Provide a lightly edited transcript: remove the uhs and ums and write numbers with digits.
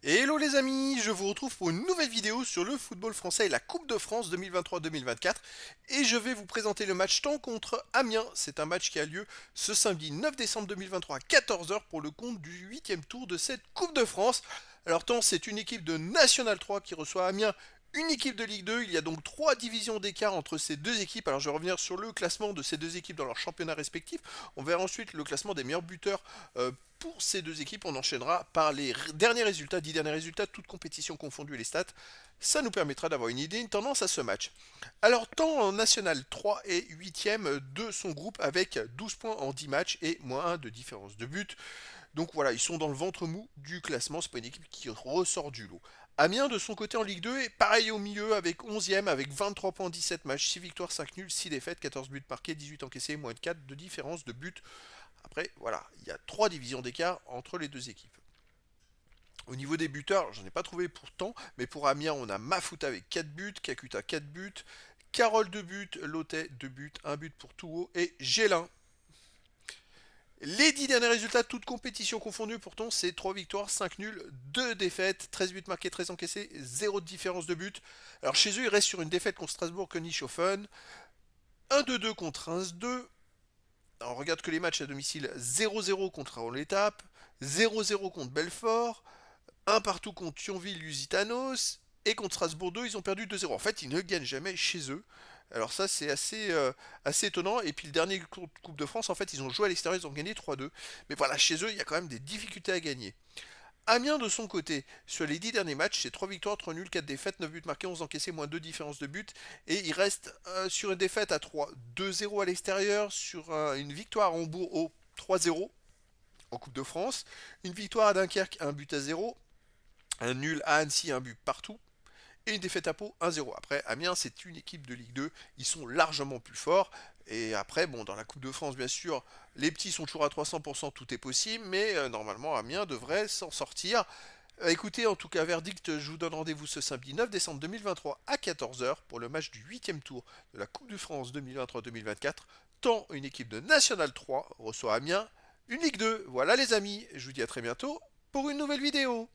Hello les amis, je vous retrouve pour une nouvelle vidéo sur le football français et la Coupe de France 2023-2024 et je vais vous présenter le match Caen contre Amiens. C'est un match qui a lieu ce samedi 9 décembre 2023 à 14 heures pour le compte du 8e tour de cette Coupe de France. Alors Caen, c'est une équipe de National 3 qui reçoit Amiens, une équipe de Ligue 2. Il y a donc 3 divisions d'écart entre ces deux équipes. Alors je vais revenir sur le classement de ces deux équipes dans leur championnat respectif. On verra ensuite le classement des meilleurs buteurs pour ces deux équipes. On enchaînera par les derniers résultats, 10 derniers résultats, toutes compétitions confondues et les stats. Ça nous permettra d'avoir une idée, une tendance à ce match. Alors, tant en National 3 et 8e de son groupe avec 12 points en 10 matchs et moins 1 de différence de but. Donc voilà, ils sont dans le ventre mou du classement, c'est pas une équipe qui ressort du lot. Amiens de son côté en Ligue 2 est pareil au milieu avec 11e avec 23 points en 17 matchs, 6 victoires, 5 nuls, 6 défaites, 14 buts marqués, 18 encaissés, moins de 4 de différence de but. Après, voilà, il y a 3 divisions d'écart entre les deux équipes. Au niveau des buteurs, j'en ai pas trouvé pourtant, mais pour Amiens, on a Mafout avec 4 buts, Kakuta 4 buts, Carole 2 buts, Lotet 2 buts, 1 but pour Touot et Gélin. Les 10 derniers résultats, toutes compétitions confondues, pourtant, c'est 3 victoires, 5 nuls, 2 défaites, 13 buts marqués, 13 encaissés, 0 de différence de but. Alors chez eux, ils restent sur une défaite contre Strasbourg, Königshofen, 1-2-2 contre Reims 2. Alors, on regarde que les matchs à domicile, 0-0 contre Raon-l'Étape, 0-0 contre Belfort, un partout contre Thionville-Lusitanos, et contre Strasbourg 2, ils ont perdu 2-0. En fait, ils ne gagnent jamais chez eux. Alors ça, c'est assez étonnant. Et puis le dernier Coupe de France, en fait, ils ont joué à l'extérieur, ils ont gagné 3-2. Mais voilà, chez eux, il y a quand même des difficultés à gagner. Amiens de son côté, sur les 10 derniers matchs, c'est 3 victoires, 3 nuls, 4 défaites, 9 buts marqués, 11 encaissés, moins 2 différences de but. Et il reste sur une défaite à 3, 2-0 à l'extérieur, sur une victoire à Hambourg au 3-0 en Coupe de France, une victoire à Dunkerque, un but à 0, un nul à Annecy, un but partout, et une défaite à Pau 1-0. Après, Amiens, c'est une équipe de Ligue 2, ils sont largement plus forts. Et après, bon, dans la Coupe de France, bien sûr, les petits sont toujours à 300%, tout est possible, mais normalement, Amiens devrait s'en sortir. Écoutez, en tout cas, verdict, je vous donne rendez-vous ce samedi 9 décembre 2023 à 14 heures pour le match du 8e tour de la Coupe de France 2023-2024. Tant une équipe de National 3 reçoit Amiens, une Ligue 2. Voilà les amis, je vous dis à très bientôt pour une nouvelle vidéo.